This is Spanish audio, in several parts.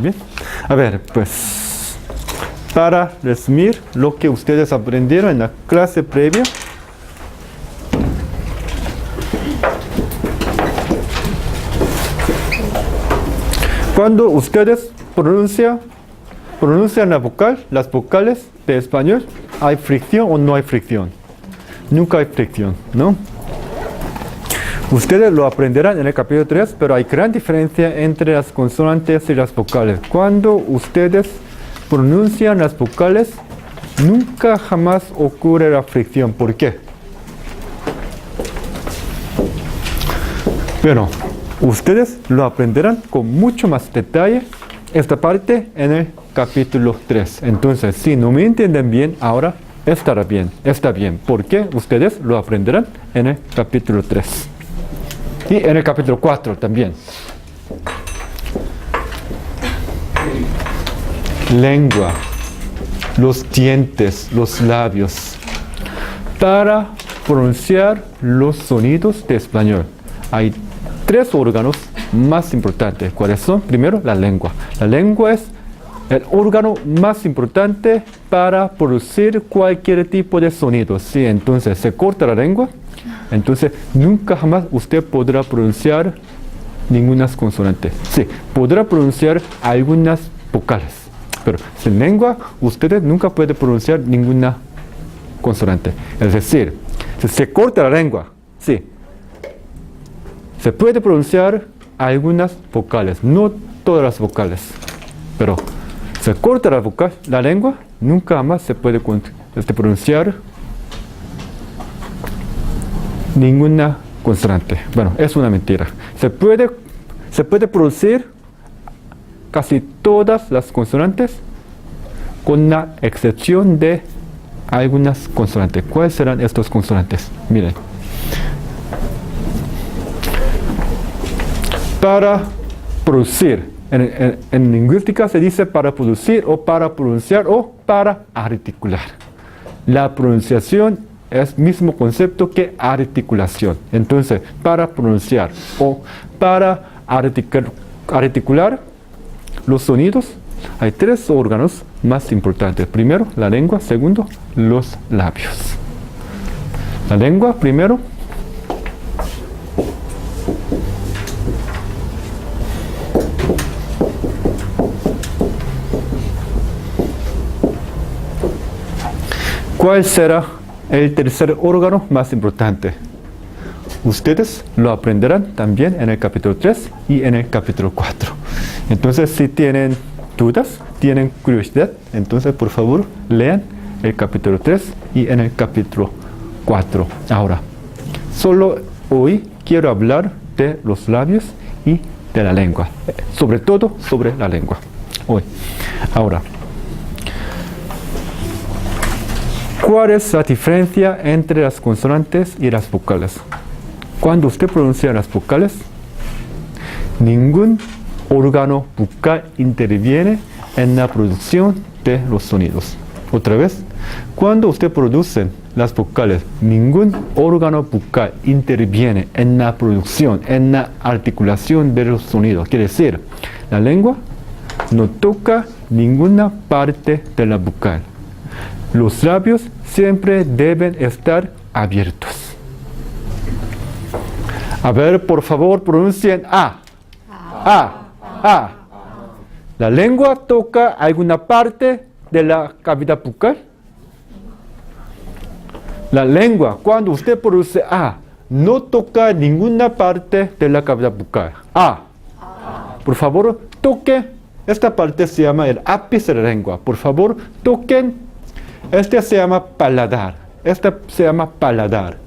Bien. A ver, pues, para resumir lo que ustedes aprendieron en la clase previa. Cuando ustedes pronuncian las vocales de español, ¿hay fricción o no hay fricción? Nunca hay fricción, ¿no? Ustedes lo aprenderán en el capítulo 3, pero hay gran diferencia entre las consonantes y las vocales. Cuando ustedes pronuncian las vocales, nunca jamás ocurre la fricción. ¿Por qué? Bueno, ustedes lo aprenderán con mucho más detalle esta parte en el capítulo 3. Entonces, si no me entienden bien, ahora está bien. ¿Por qué? Ustedes lo aprenderán en el capítulo 3. Y en el capítulo 4 también. Lengua, los dientes, los labios. Para pronunciar los sonidos de español, hay 3 órganos más importantes. ¿Cuáles son? Primero, la lengua. La lengua es el órgano más importante para producir cualquier tipo de sonido. Si entonces se corta la lengua, entonces nunca jamás usted podrá pronunciar ninguna consonante. Sí, podrá pronunciar algunas vocales, pero sin lengua ustedes nunca pueden pronunciar ninguna consonante. Es decir, si se corta la lengua, sí, se puede pronunciar algunas vocales, no todas las vocales, pero se corta la lengua, nunca más se puede pronunciar ninguna consonante. Bueno, es una mentira. Se puede producir casi todas las consonantes con la excepción de algunas consonantes. ¿Cuáles serán estos consonantes? Miren. Para producir. En lingüística se dice para producir o para pronunciar o para articular. La pronunciación es el mismo concepto que articulación. Entonces, para pronunciar o para articular los sonidos, hay 3 órganos más importantes. Primero, la lengua. Segundo, los labios. La lengua, primero. ¿Cuál será el tercer órgano más importante? Ustedes lo aprenderán también en el capítulo 3 y en el capítulo 4. Entonces, si tienen dudas, tienen curiosidad, entonces por favor lean el capítulo 3 y en el capítulo 4. Ahora, solo hoy quiero hablar de los labios y de la lengua, sobre todo sobre la lengua. Hoy. Ahora, ¿cuál es la diferencia entre las consonantes y las vocales? Cuando usted pronuncia las vocales, ningún órgano bucal interviene en la producción de los sonidos. Otra vez, cuando usted produce las vocales, ningún órgano bucal interviene en la producción, en la articulación de los sonidos. Quiere decir, la lengua no toca ninguna parte de la vocal. Los labios siempre deben estar abiertos. A ver, por favor, pronuncien A. A. ¿La lengua toca alguna parte de la cavidad bucal? La lengua, cuando usted produce A, no toca ninguna parte de la cavidad bucal. A. Por favor, toque. Esta parte se llama el ápice de la lengua. Por favor, toquen. Este se llama paladar. Este se llama paladar.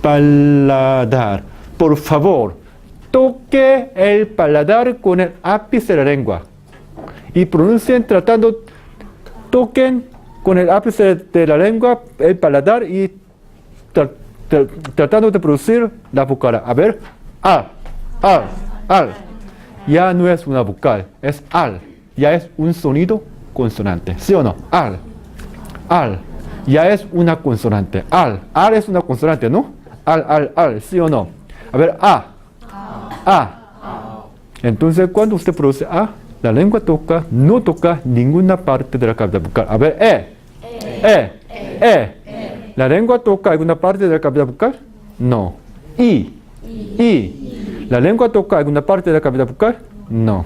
Paladar. Por favor, toque el paladar con el ápice de la lengua. Y pronuncien toquen con el ápice de la lengua el paladar y tratando de producir la vocal. A ver, al. Ya no es una vocal, es al. Ya es un sonido consonante. ¿Sí o no? Al. Ya es una consonante. Al es una consonante, ¿no? Al. ¿Sí o no? A ver, A. Entonces, cuando usted produce A, La lengua no toca ninguna parte de la cavidad bucal. A ver, ¿La lengua toca alguna parte de la cavidad bucal? No. ¿La lengua toca alguna parte de la cavidad bucal? No.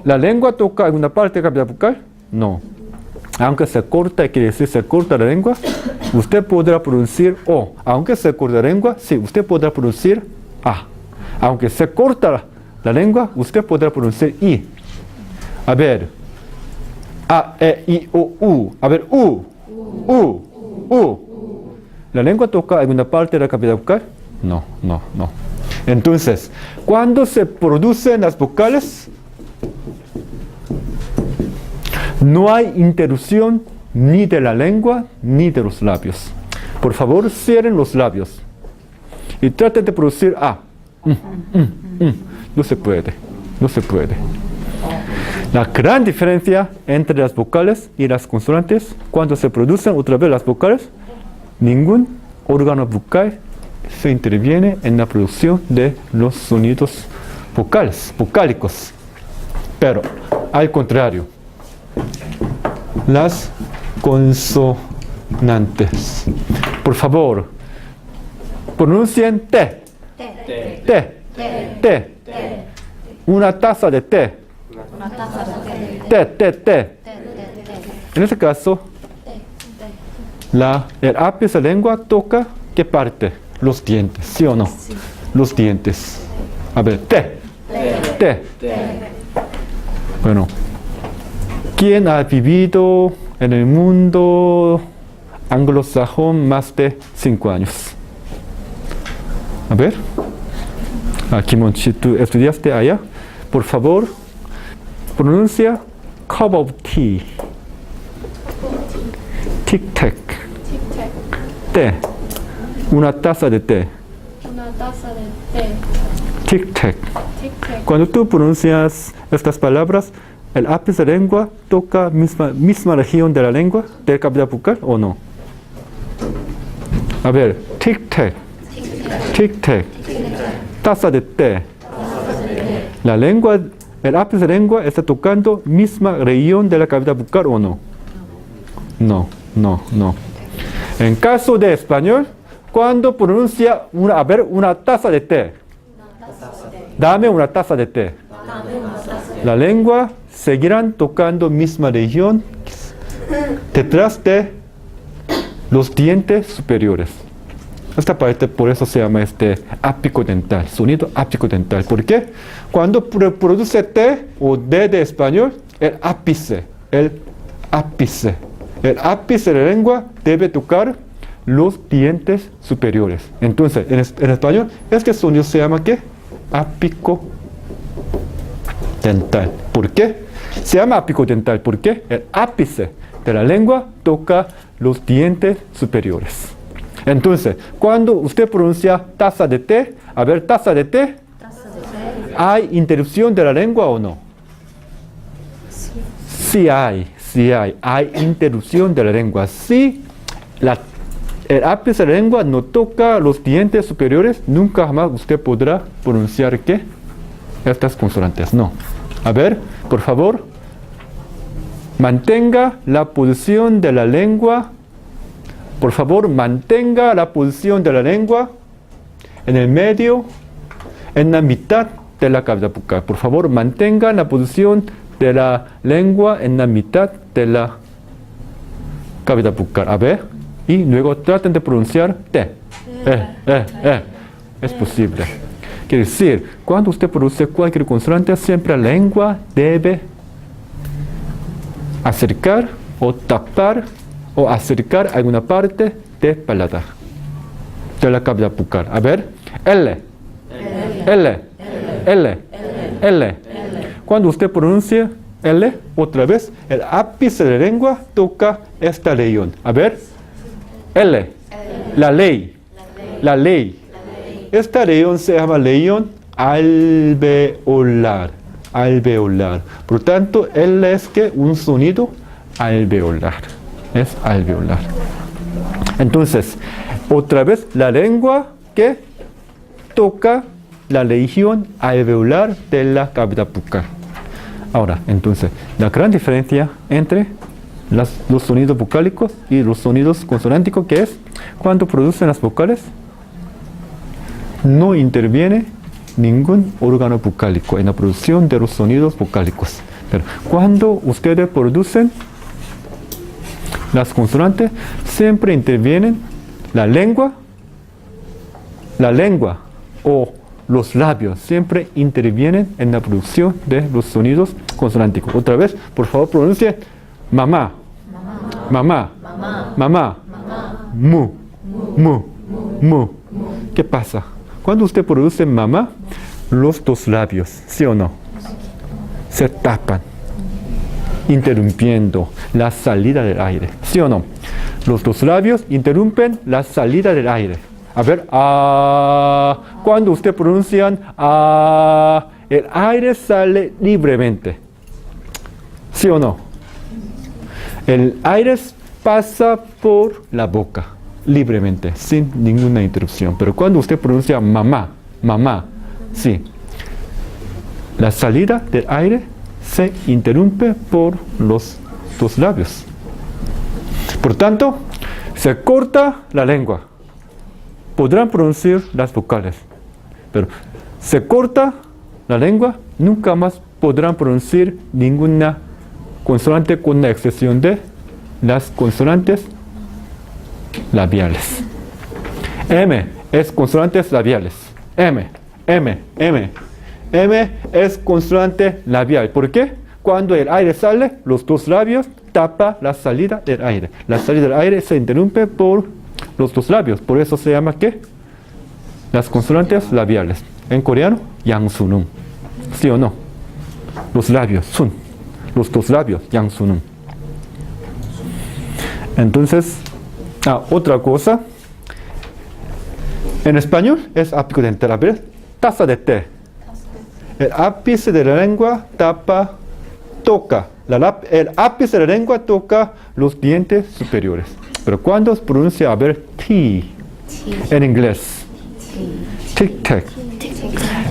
¿La lengua toca alguna parte de la cavidad bucal? No. Aunque se corta, quiere decir se corta la lengua, usted podrá pronunciar O. Aunque se corta la lengua, sí, usted podrá pronunciar A. Aunque se corta la lengua, usted podrá pronunciar I. A ver. A, E, I, O, U. A ver, U. ¿La lengua toca alguna parte de la cavidad bucal? No. Entonces, cuando se producen las vocales, no hay interrupción ni de la lengua ni de los labios. Por favor, cierren los labios y traten de producir A. No se puede. La gran diferencia entre las vocales y las consonantes, cuando se producen otra vez las vocales, ningún órgano vocal se interviene en la producción de los sonidos vocálicos. Pero, al contrario, las consonantes. Por favor, pronuncien T. Una taza de té. Té. En este caso, el ápice de la lengua toca ¿qué parte? Los dientes, ¿sí o no? Sí. Los dientes. A ver, té. Bueno, ¿quién ha vivido en el mundo anglosajón más de 5 años? A ver. Kimon, si tú estudiaste allá, por favor, pronuncia cup of tea. Tic-tac. Té. Una taza de té. Tic-tac. Cuando tú pronuncias estas palabras, ¿el ápice de la lengua toca misma región de la lengua, de la cavidad bucal o no? A ver, tic-tac. Taza de té. El ápice de la lengua está tocando misma región de la cavidad bucal o no? No. En caso de español, cuando pronuncia una taza de té. Dame una taza de té. La lengua seguirán tocando misma región detrás de los dientes superiores. Esta parte por eso se llama apicodental, sonido apicodental. ¿Por qué? Cuando produce T o D de español, el ápice de la lengua debe tocar los dientes superiores. Entonces, en español, este sonido se llama ¿qué? Apicodental. ¿Por qué? Se llama apicodental porque el ápice de la lengua toca los dientes superiores. Entonces, cuando usted pronuncia taza de té, a ver, taza de té, ¿hay interrupción de la lengua o no? Sí hay interrupción de la lengua. Si el ápice de la lengua no toca los dientes superiores, nunca jamás usted podrá pronunciar ¿qué? Estas consonantes. No. A ver, por favor, mantenga la posición de la lengua. Por favor, mantenga la posición de la lengua en el medio, en la mitad de la cavidad bucal. Por favor, mantenga la posición de la lengua en la mitad de la cavidad bucal. A ver, y luego traten de pronunciar T. Es posible. Quiere decir, cuando usted produce cualquier consonante, siempre la lengua debe acercar o tapar o acercar alguna parte del paladar, de la cavidad bucal. A ver, L. Cuando usted pronuncia L, otra vez, el ápice de la lengua toca esta región. A ver, L. La ley. Esta región se llama región alveolar. Por lo tanto, L es que un sonido alveolar. Es alveolar. Entonces, otra vez, la lengua que toca la región alveolar de la cavidad bucal. Ahora, entonces, la gran diferencia entre los sonidos vocálicos y los sonidos consonánticos, que es cuando producen las vocales, no interviene ningún órgano vocálico en la producción de los sonidos vocálicos. Pero cuando ustedes producen las consonantes, siempre intervienen la lengua o los labios, siempre intervienen en la producción de los sonidos consonánticos. Otra vez, por favor, pronuncie mamá, mamá, mamá, mu, mu, mu. ¿Qué pasa? Cuando usted produce mamá, los dos labios, ¿sí o no?, se tapan, interrumpiendo la salida del aire, ¿sí o no? Los dos labios interrumpen la salida del aire. A ver, cuando usted pronuncia el aire sale libremente, ¿sí o no? El aire pasa por la boca libremente, sin ninguna interrupción. Pero cuando usted pronuncia mamá, mamá, sí, la salida del aire se interrumpe por los dos labios. Por tanto, se corta la lengua. Podrán pronunciar las vocales, pero se corta la lengua, nunca más podrán pronunciar ninguna consonante con la excepción de las consonantes labiales. M es consonantes labiales. M es consonante labial. ¿Por qué? Cuando el aire sale, los dos labios tapa la salida del aire. La salida del aire se interrumpe por los dos labios. Por eso se llama ¿qué? Las consonantes labiales. En coreano, 양순음. ¿Sí o no? Los labios, sun. Los dos labios, 양순음. Entonces, otra cosa. En español es ápice dental. A ver, taza de té. El ápice de la lengua toca. El ápice de la lengua toca los dientes superiores. Pero cuando se pronuncia, a ver, tea, en inglés, tic-tac,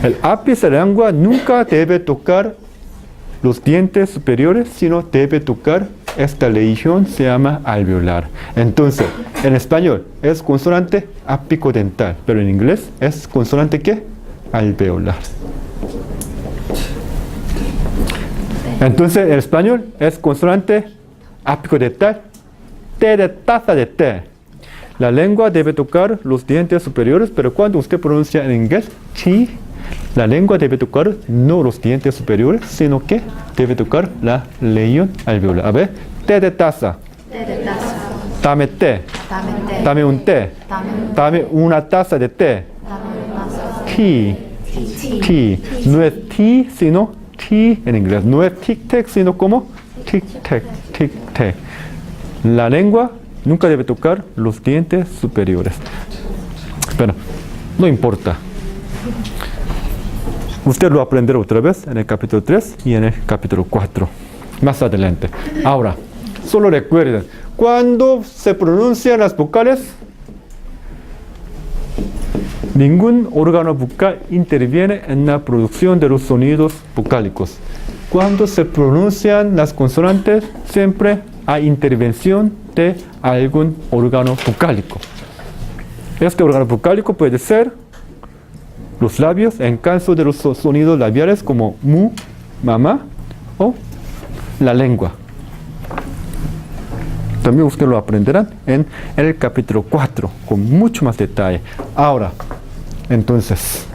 el ápice de la lengua nunca debe tocar los dientes superiores, sino debe tocar esta región, se llama alveolar. Entonces, en español es consonante apicodental, pero en inglés es consonante ¿qué? Alveolar. Entonces, en español es consonante apicodental, T de taza de té. La lengua debe tocar los dientes superiores, pero cuando usted pronuncia en inglés, chi, la lengua debe tocar no los dientes superiores, sino que debe tocar la región alveolar. A ver, té de taza. Dame té. Dame un té. Dame una taza de té. Tea. Tea. No es tea, sino tea en inglés. No es tic-tac, sino como tic-tac, tic-tac. La lengua nunca debe tocar los dientes superiores. Pero no importa. Usted lo aprenderá otra vez en el capítulo 3 y en el capítulo 4. Más adelante. Ahora, solo recuerden, cuando se pronuncian las vocales, ningún órgano vocal interviene en la producción de los sonidos vocálicos. Cuando se pronuncian las consonantes, siempre hay intervención de algún órgano vocálico. Este órgano vocálico puede ser los labios, en caso de los sonidos labiales como mu, mamá, o la lengua. También ustedes lo aprenderán en el capítulo 4, con mucho más detalle. Ahora, entonces,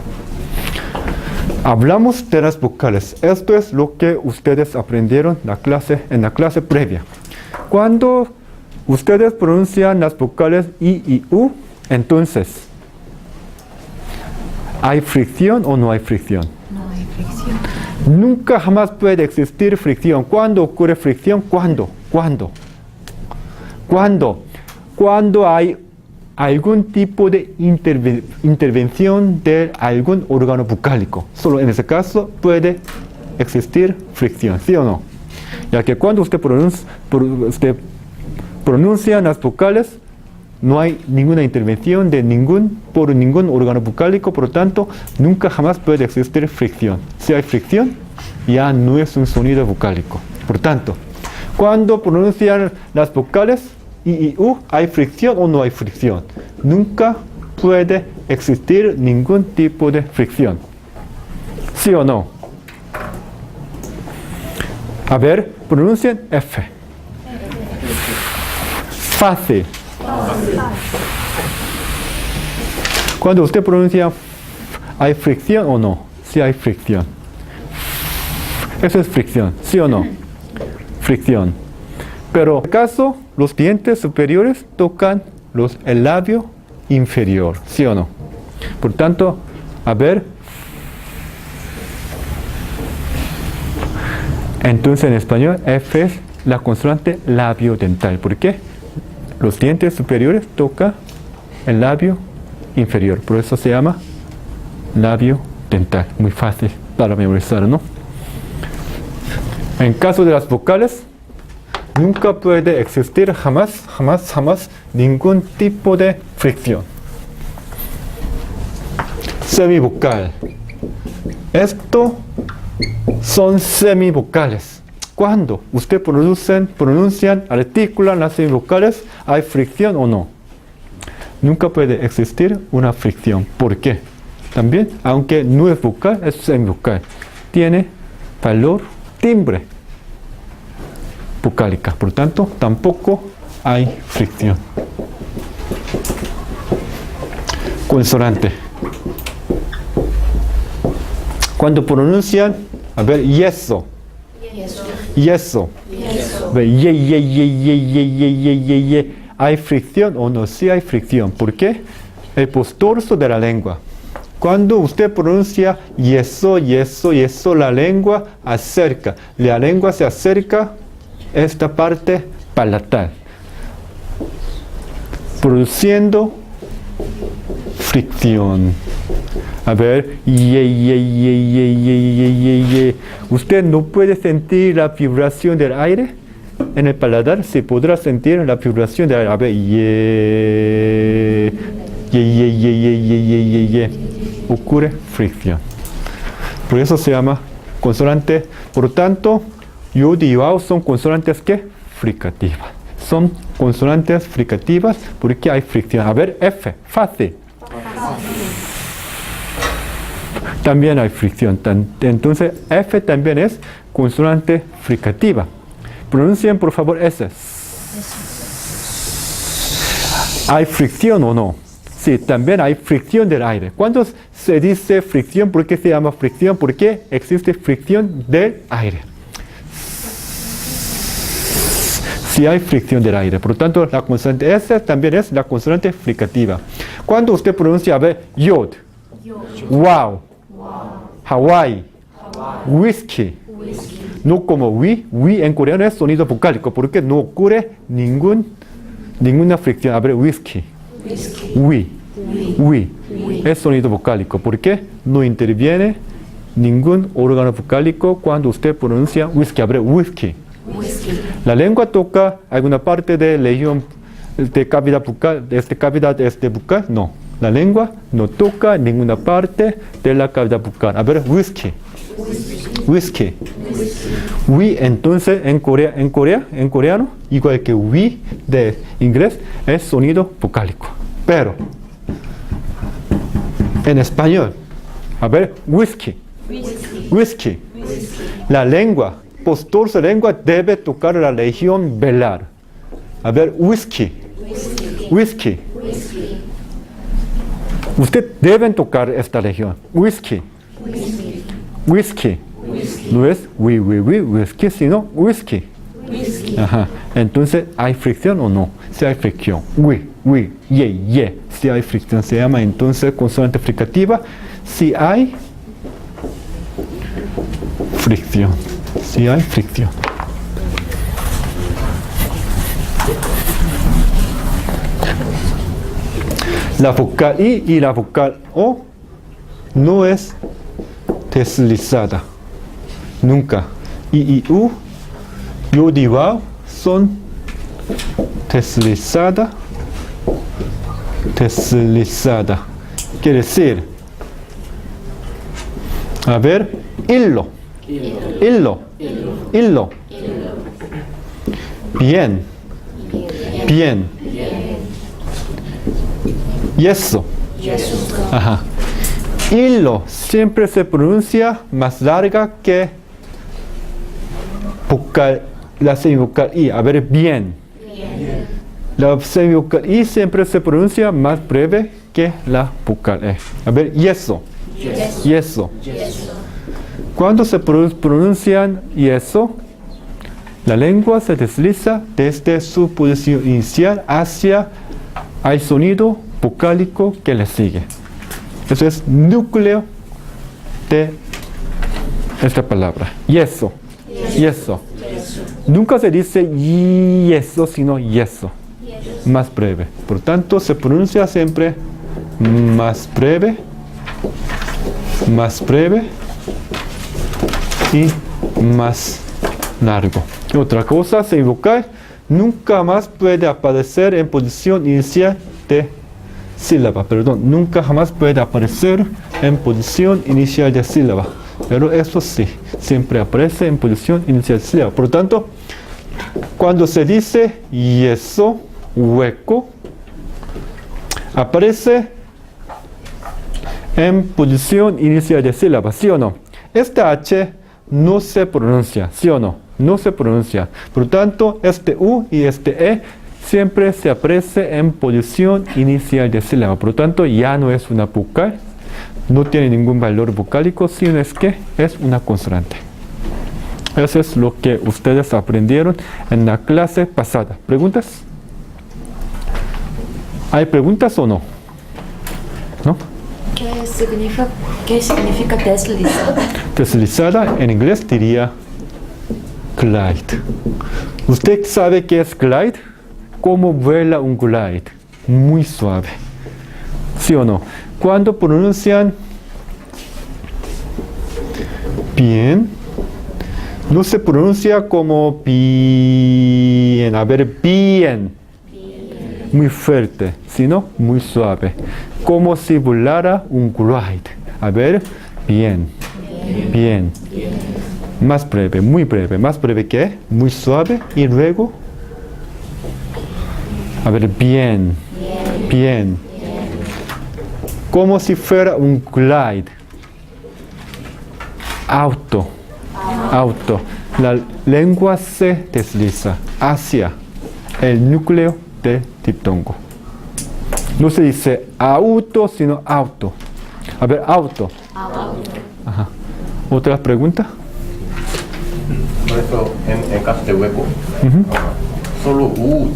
hablamos de las vocales. Esto es lo que ustedes aprendieron en la clase previa. Cuando ustedes pronuncian las vocales I y U, entonces, ¿hay fricción o no hay fricción? No hay fricción. Nunca jamás puede existir fricción. ¿Cuándo ocurre fricción? ¿Cuándo? Cuando hay algún tipo de intervención de algún órgano vocálico. Solo en ese caso puede existir fricción, ¿sí o no? Ya que cuando usted pronuncia las vocales, no hay ninguna intervención por ningún órgano vocálico, por lo tanto, nunca jamás puede existir fricción. Si hay fricción, ya no es un sonido vocálico. Por tanto, cuando pronuncian las vocales I y U, ¿hay fricción o no hay fricción? Nunca puede existir ningún tipo de fricción. ¿Sí o no? A ver, pronuncien F. Fácil. Cuando usted pronuncia, ¿hay fricción o no? Sí hay fricción. Eso es fricción, ¿sí o no? Fricción. Pero en este caso, los dientes superiores tocan el labio inferior, ¿sí o no? Por tanto, a ver. Entonces en español, F es la consonante labio-dental. ¿Por qué? Los dientes superiores tocan el labio inferior. Por eso se llama labio dental. Muy fácil para memorizar, ¿no? En caso de las vocales, nunca puede existir jamás ningún tipo de fricción. Semivocal. Esto son semivocales. Cuando usted pronuncian, articulan las semivocales, ¿hay fricción o no? Nunca puede existir una fricción. ¿Por qué? También, aunque no es vocal, es semivocal. Tiene valor timbre vocálica. Por tanto, tampoco hay fricción. Consonante. Cuando pronuncian, a ver, yeso. Yeso. Ye. ¿Hay fricción o no? Sí hay fricción. ¿Por qué? El postorso de la lengua. Cuando usted pronuncia yeso, la lengua acerca. La lengua se acerca a esta parte palatal, produciendo fricción. A ver, ye. ¿Usted no puede sentir la vibración del aire en el paladar? Se podrá sentir la vibración del aire. A ver, ye. Ocurre fricción. Por eso se llama consonante. Por lo tanto, yod y wao son consonantes ¿qué? Fricativas. Son consonantes fricativas porque hay fricción. A ver, F, fácil. También hay fricción. Entonces, F también es consonante fricativa. Pronuncien, por favor, S. ¿Hay fricción o no? Sí, también hay fricción del aire. ¿Cuándo se dice fricción? ¿Por qué se llama fricción? Porque existe fricción del aire. Si hay fricción del aire. Por lo tanto, la consonante S también es la consonante fricativa. Cuando usted pronuncia, a ver, yod, wow, Hawaii, whisky. No como we en coreano es sonido vocálico, porque no ocurre ninguna fricción. A ver, whisky. We es sonido vocálico. ¿Por qué? No interviene ningún órgano vocálico cuando usted pronuncia whisky. A ver, whisky. La lengua toca alguna parte de región de cavidad bucal, bucal. No, la lengua no toca ninguna parte de la cavidad bucal. A ver, whisky. We, entonces, en coreano, igual que we de inglés, es sonido vocálico. Pero, en español, a ver, whisky. La lengua, postorso de lengua debe tocar la región velar. A ver, whisky. Usted debe tocar esta región. Whisky. No es whisky, sino whisky. Ajá. Entonces, ¿hay fricción o no? Si hay fricción. Ye. Si hay fricción, se llama entonces consonante fricativa. Si hay fricción. La vocal I y la vocal O no es deslizada. Nunca. I y U, yod y wao son deslizadas deslizada. Quiere decir, a ver, hilo. Hilo. Hilo. Bien. Bien. Yeso. Ajá. Hilo siempre se pronuncia más larga que vocal, la semivocal I. A ver, bien. La semivocal I siempre se pronuncia más breve que la vocal E. A ver, yeso. Yeso. Cuando se pronuncian yeso, la lengua se desliza desde su posición inicial hacia el sonido vocálico que le sigue. Eso es núcleo de esta palabra. Yeso. Yeso. Nunca se dice yeso, sino yeso. Más breve. Por tanto, se pronuncia siempre más breve y más largo. Y otra cosa, semivocal nunca más puede aparecer en posición inicial de sílaba. Nunca jamás puede aparecer en posición inicial de sílaba. Pero eso sí, siempre aparece en posición inicial de sílaba. Por lo tanto, cuando se dice yeso, hueco, aparece en posición inicial de sílaba, ¿sí o no? Este H no se pronuncia, ¿sí o no? No se pronuncia. Por lo tanto, este U y este E siempre se aparece en posición inicial de sílaba. Por lo tanto, ya no es una vocal, no tiene ningún valor vocálico, sino es que es una consonante. Eso es lo que ustedes aprendieron en la clase pasada. ¿Preguntas? ¿Hay preguntas o no? ¿No? ¿Qué significa deslizada? Deslizada en inglés diría glide. ¿Usted sabe qué es glide? ¿Cómo vuela un glide? Muy suave. ¿Sí o no? Cuando pronuncian bien, no se pronuncia como bien. A ver, bien. Muy fuerte, sino muy suave. Como si volara un glide. A ver, bien. Bien. Más breve, muy breve. Más breve que muy suave. Y luego, a ver, bien. Bien. Como si fuera un glide. Auto. Auto. La lengua se desliza hacia el núcleo de diptongo. No se dice auto, sino auto. A ver, auto. Ajá. ¿Otra pregunta? Por eso, en caso de hueco, solo U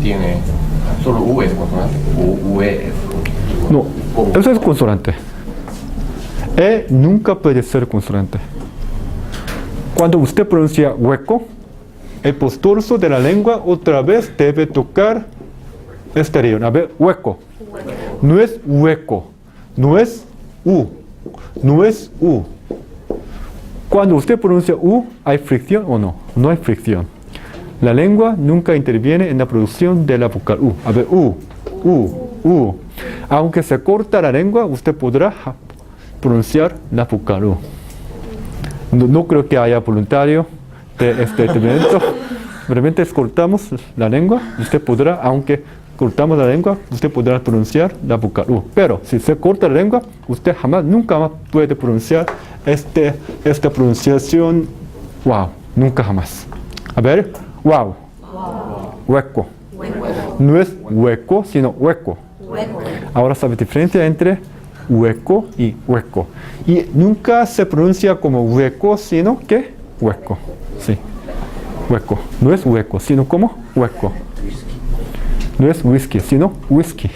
es consonante, o UE es consonante. No, ¿Cómo? eso es consonante. E nunca puede ser consonante. Cuando usted pronuncia hueco, el posturso de la lengua otra vez debe tocar este rión. A ver, hueco. No es hueco. No es U. No es U. Cuando usted pronuncia U, ¿hay fricción o no? No hay fricción. La lengua nunca interviene en la producción de la vocal U. A ver, U. Aunque se corta la lengua, usted podrá pronunciar la vocal U. No creo que haya voluntario de este evento. Realmente cortamos la lengua, usted podrá, aunque cortamos la lengua, usted podrá pronunciar la vocal U. Pero si se corta la lengua, usted nunca más puede pronunciar esta pronunciación wow. Nunca jamás. A ver, wow. Hueco. No es hueco, sino hueco. Ahora sabe la diferencia entre hueco y hueco. Y nunca se pronuncia como hueco, sino que hueco. Sí. Hueco. No es hueco, sino como hueco. No es whisky, sino whisky.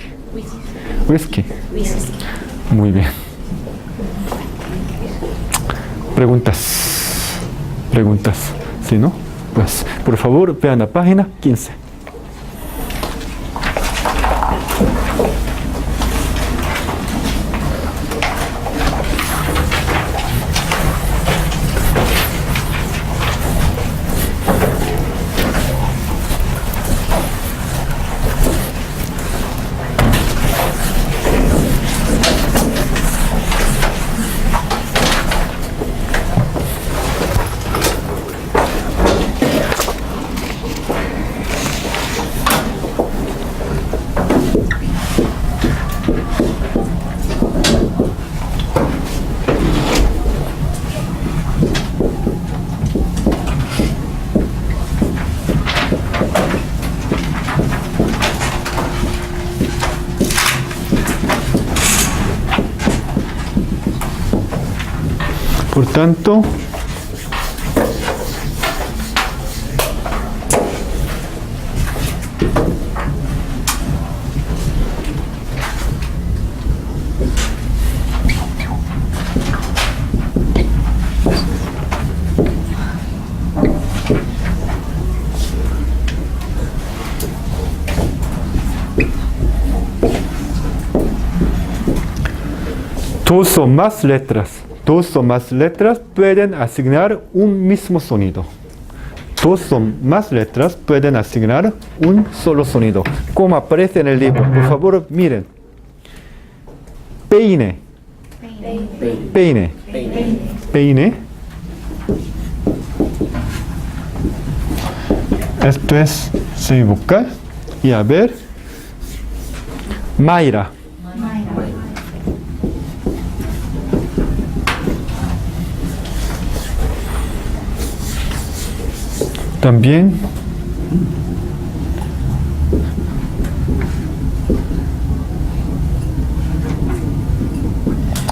Whisky. Muy bien. Preguntas. Si no, pues por favor vean la página 15. Por tanto, dos o más letras pueden asignar un mismo sonido. Dos o más letras pueden asignar un solo sonido, como aparece en el libro. Por favor, miren. Peine. Peine. Peine. Esto es semivocal. Y a ver. Mayra. También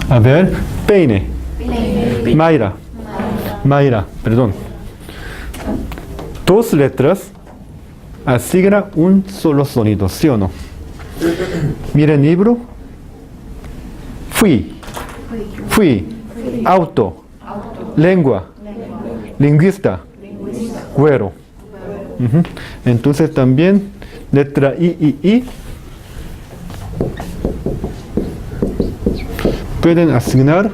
a ver, peine. Mayra. Mayra, perdón. Dos letras asignan un solo sonido, ¿sí o no? Miren el libro. Fui. Auto. Lengua. Lingüista. Güero. Entonces también letra I pueden asignar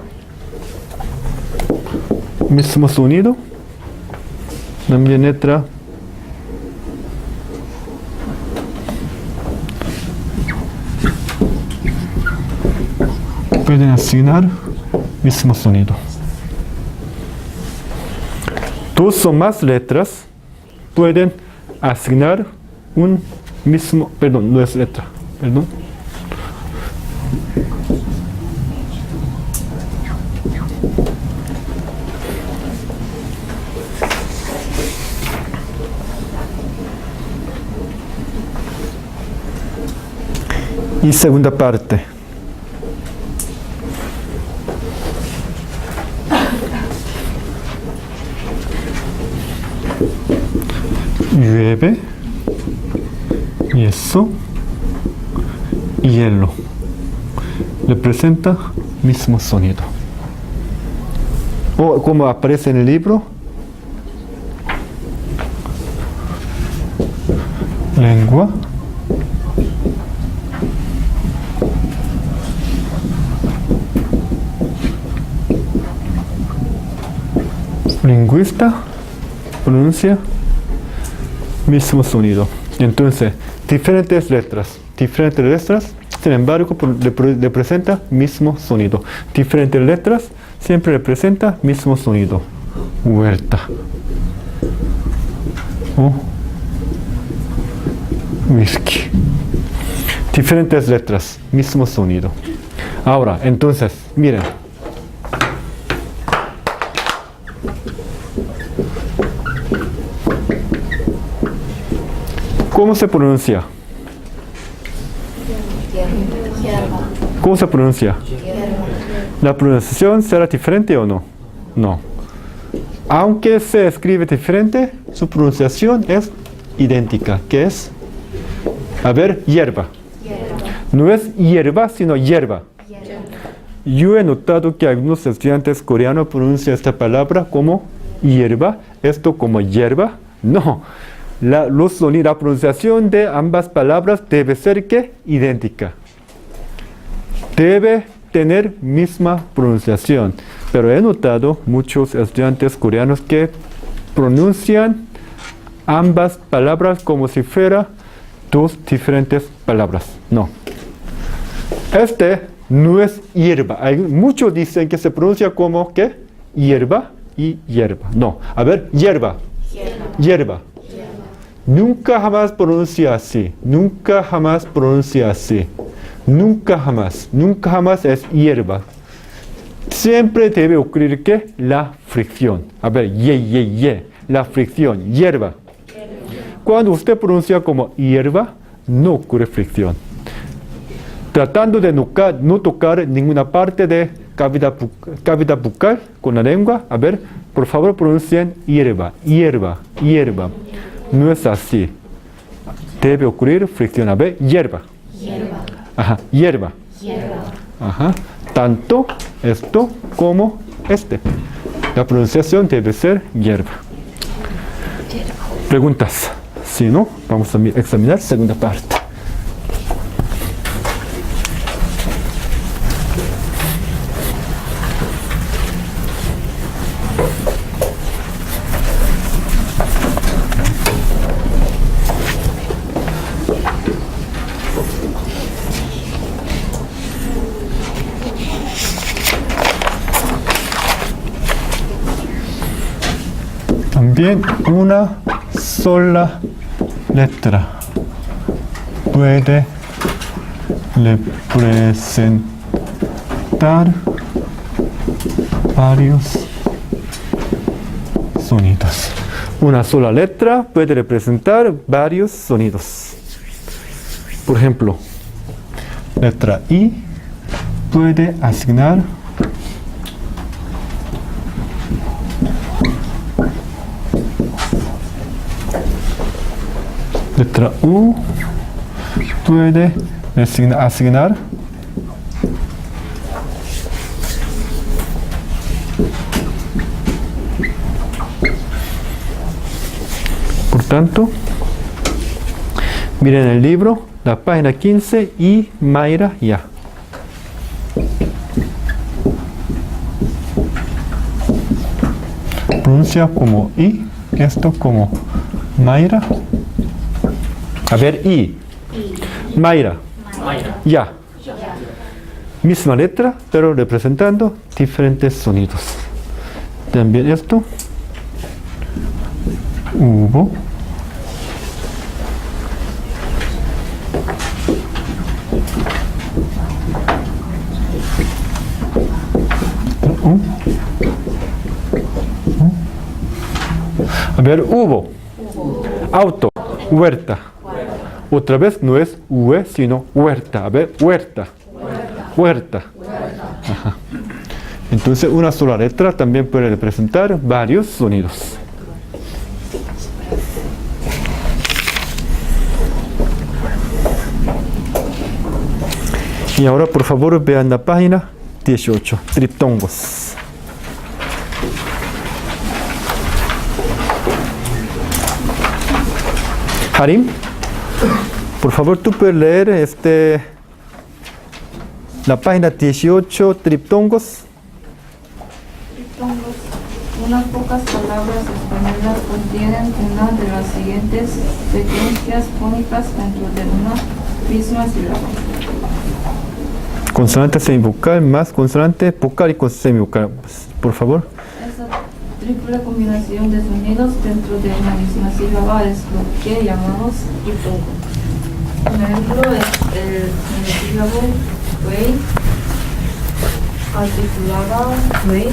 mismo sonido. También letra pueden asignar mismo sonido. Dos o más letras pueden asignar un mismo, perdón, no es letra, perdón. Y segunda parte. Llueve, yeso, hielo. Representa mismo sonido. O como aparece en el libro, lengua, lingüista, pronuncia mismo sonido. Entonces, diferentes letras, sin embargo, representa mismo sonido. Diferentes letras siempre representa mismo sonido. Vuelta. O whisky. Diferentes letras, mismo sonido. Ahora, entonces, miren. ¿Cómo se pronuncia? ¿Cómo se pronuncia? ¿La pronunciación será diferente o no? No. Aunque se escribe diferente, su pronunciación es idéntica. ¿Qué es? A ver, hierba. No es hierba, sino hierba. Yo he notado que algunos estudiantes coreanos pronuncian esta palabra como hierba, esto como hierba. No. La pronunciación de ambas palabras debe ser ¿qué? Idéntica. Debe tener misma pronunciación. Pero he notado muchos estudiantes coreanos que pronuncian ambas palabras como si fueran dos diferentes palabras. No. Este no es hierba. Muchos dicen que se pronuncia como ¿qué? Hierba y hierba. No. A ver, hierba. Hierba. Nunca jamás pronuncia así. Nunca jamás pronuncia así. Nunca jamás es hierba. Siempre debe ocurrir ¿qué? La fricción. A ver, la fricción, hierba. Cuando usted pronuncia como hierba, no ocurre fricción. Tratando de no tocar ninguna parte de cavidad bucal con la lengua. A ver, por favor pronuncien hierba, hierba, hierba. No es así. Debe ocurrir fricción. A ver, hierba. Hierba. Ajá, hierba. Hierba. Ajá. Tanto esto como este. La pronunciación debe ser hierba. Preguntas. Si no, vamos a examinar segunda parte. También una sola letra puede representar varios sonidos. Una sola letra puede representar varios sonidos. Por ejemplo, letra I puede asignar letra U puede asignar por tanto, miren el libro, la página 15 y Mayra ya. Pronuncia como I, esto como Mayra. A ver, I. Mayra. Ya. Misma letra, pero representando diferentes sonidos. También esto. Hubo. A ver, hubo. Auto. Huerta. Otra vez no es hue, sino huerta. A ver, huerta. Huerta. Ajá. Entonces, una sola letra también puede representar varios sonidos. Y ahora, por favor, vean la página 18, triptongos. Harim, por favor, tú puedes leer la página 18, triptongos. Triptongos. Unas pocas palabras españolas contienen una de las siguientes secuencias fónicas dentro de una misma sílaba. Consonante semivocal más consonante vocal y semivocal. Por favor. Esa triple combinación de sonidos dentro de una misma sílaba es lo que llamamos triptongo. Un ejemplo es el sílabo güey, articulada güey.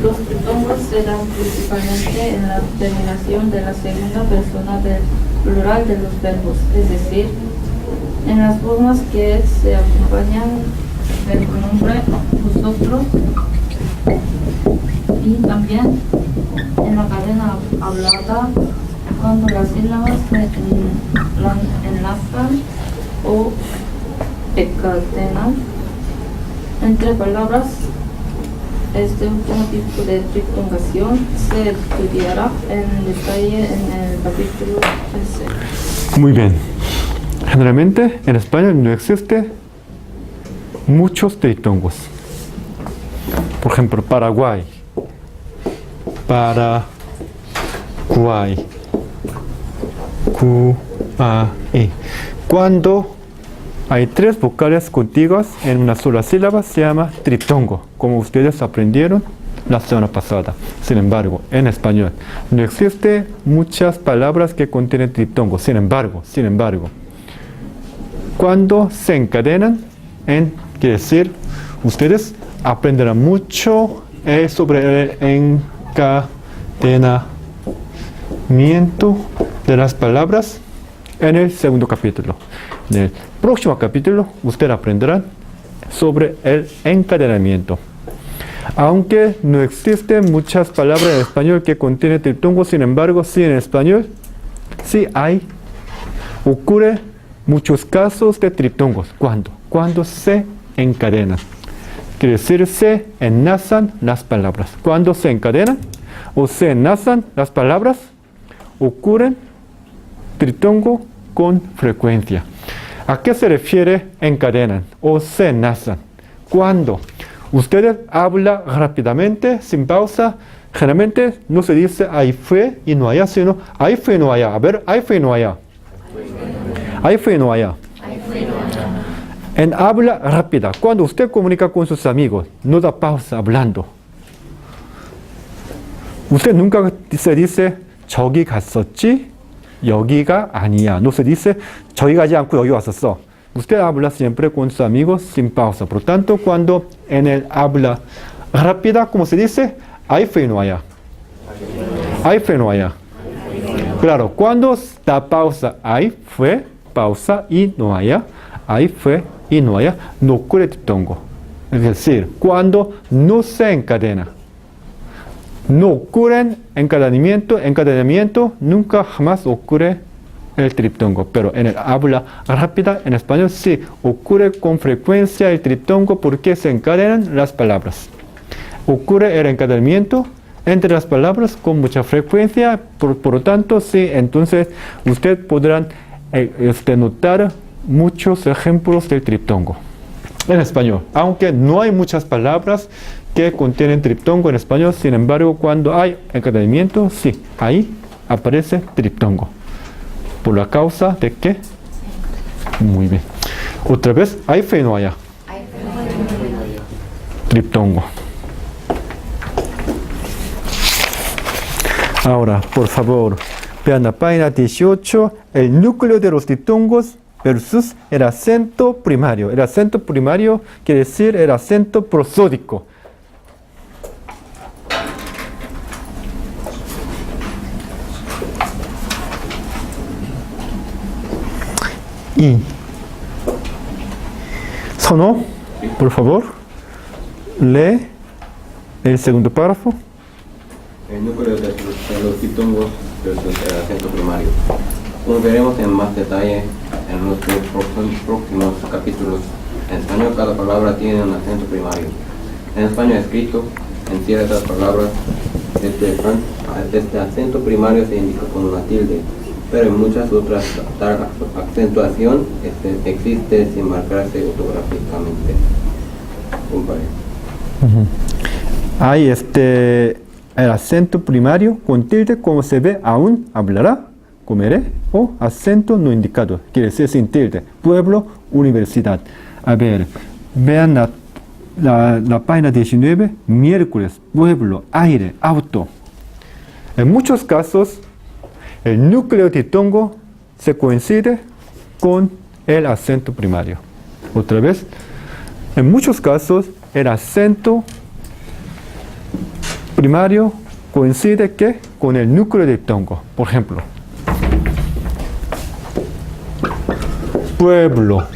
Los triptongos se dan principalmente en la terminación de la segunda persona del plural de los verbos, es decir, en las formas que se acompañan del pronombre vosotros y también en la cadena hablada cuando las sílabas se enlazan o encadenan entre palabras. Este último tipo de triptongación se estudiará en detalle en el capítulo 13. Muy bien. Generalmente en España no existe muchos triptongos. Por ejemplo, Paraguay. Paraguay. Q-A-E. Cuando hay tres vocales contiguas en una sola sílaba se llama triptongo, como ustedes aprendieron la semana pasada. Sin embargo, en español no existe muchas palabras que contienen triptongo. Sin embargo, cuando se encadenan, quiere decir, ustedes aprenderán mucho sobre el encadenamiento de las palabras en el segundo capítulo. En el próximo capítulo, ustedes aprenderán sobre el encadenamiento. Aunque no existen muchas palabras en español que contienen triptongo, sin embargo, sí en español, sí hay, ocurre muchos casos de triptongos. ¿Cuándo? Cuando se encadenan. Quiere decir, se enlazan las palabras. Cuando se encadenan o se enlazan las palabras, ocurren triptongo con frecuencia. ¿A qué se refiere encadenan o se enlazan? Cuando ustedes hablan rápidamente, sin pausa, generalmente no se dice ahí fue y no allá, sino ahí fue y no allá. A ver, ahí fue y no allá. Ahí fue y no allá. En habla rápida, cuando usted comunica con sus amigos, no da pausa hablando. Usted nunca se dice 저기 갔었지? 여기가 아니야. No se dice 저기 가지 않고 여기 왔었어. Usted habla siempre con sus amigos sin pausa. Por lo tanto, cuando en el habla rápida, como se dice, ahí fue y no allá. Ahí fue y no allá. Claro, cuando da pausa, ahí fue, pausa y no allá. Ahí fue y no allá. No ocurre triptongo. Es decir, cuando no se encadena. No ocurre encadenamiento, nunca jamás ocurre el triptongo, pero en el habla rápida, en español, sí ocurre con frecuencia el triptongo porque se encadenan las palabras. Ocurre el encadenamiento entre las palabras con mucha frecuencia, por lo tanto, sí, entonces usted podrán notar muchos ejemplos del triptongo en español, aunque no hay muchas palabras que contienen triptongo en español, sin embargo, cuando hay encadenamiento, sí, ahí aparece triptongo. ¿Por la causa de qué? Muy bien. Otra vez, ahí fue y no allá. Triptongo. Ahora, por favor, vean la página 18, el núcleo de los triptongos versus el acento primario. El acento primario quiere decir el acento prosódico. Y Sono, por favor, lee el segundo párrafo. El núcleo de los diptongos versus el acento primario. Como veremos en más detalle en nuestros próximos capítulos, en español cada palabra tiene un acento primario. En español escrito, en ciertas palabras, este acento primario se indica con una tilde, pero en muchas otras tal acentuación existe sin marcarse ortográficamente. Hay el acento primario con tilde, como se ve, aún hablará, comeré, o acento no indicado, quiere decir sin tilde. Pueblo, universidad. A ver, vean la página 19, miércoles, pueblo, aire, auto. En muchos casos, el núcleo diptongo se coincide con el acento primario. Otra vez, en muchos casos, el acento primario coincide ¿qué? Con el núcleo diptongo. Por ejemplo, pueblo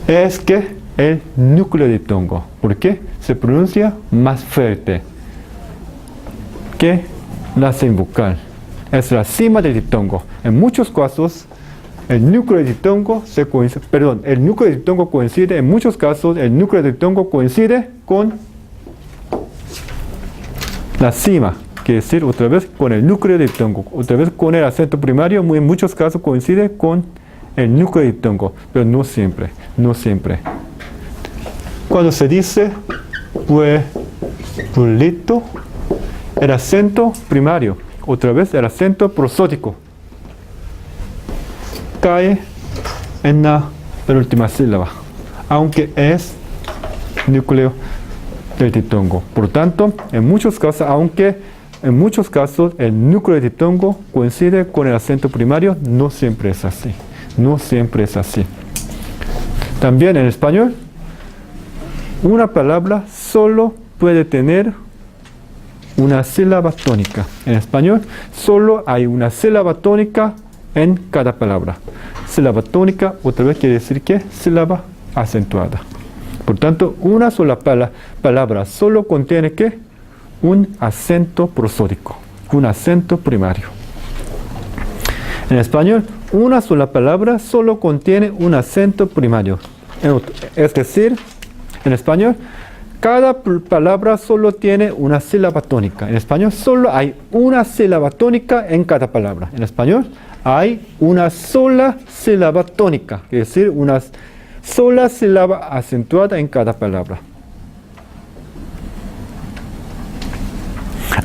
es que el núcleo diptongo. ¿Por qué? Se pronuncia más fuerte que la semivocal. Es la cima del diptongo. En muchos casos, el núcleo de diptongo coincide, en muchos casos, el núcleo de diptongo coincide con la cima, quiere decir otra vez con el núcleo de diptongo, otra vez con el acento primario, en muchos casos coincide con el núcleo de diptongo, pero no siempre, no siempre. Cuando se dice pueblito, el acento primario, otra vez el acento prosódico, cae en la penúltima sílaba, aunque es núcleo del diptongo. Por tanto, en muchos casos, aunque en muchos casos el núcleo de diptongo coincide con el acento primario, no siempre es así. No siempre es así. También en español, una palabra solo puede tener una sílaba tónica. En español, solo hay una sílaba tónica en cada palabra. Sílaba tónica, otra vez quiere decir que sílaba acentuada. Por tanto, una sola palabra solo contiene ¿qué? Un acento prosódico, un acento primario. En español, una sola palabra solo contiene un acento primario. Es decir, en español, cada palabra solo tiene una sílaba tónica. En español solo hay una sílaba tónica en cada palabra. En español hay una sola sílaba tónica, es decir, una sola sílaba acentuada en cada palabra.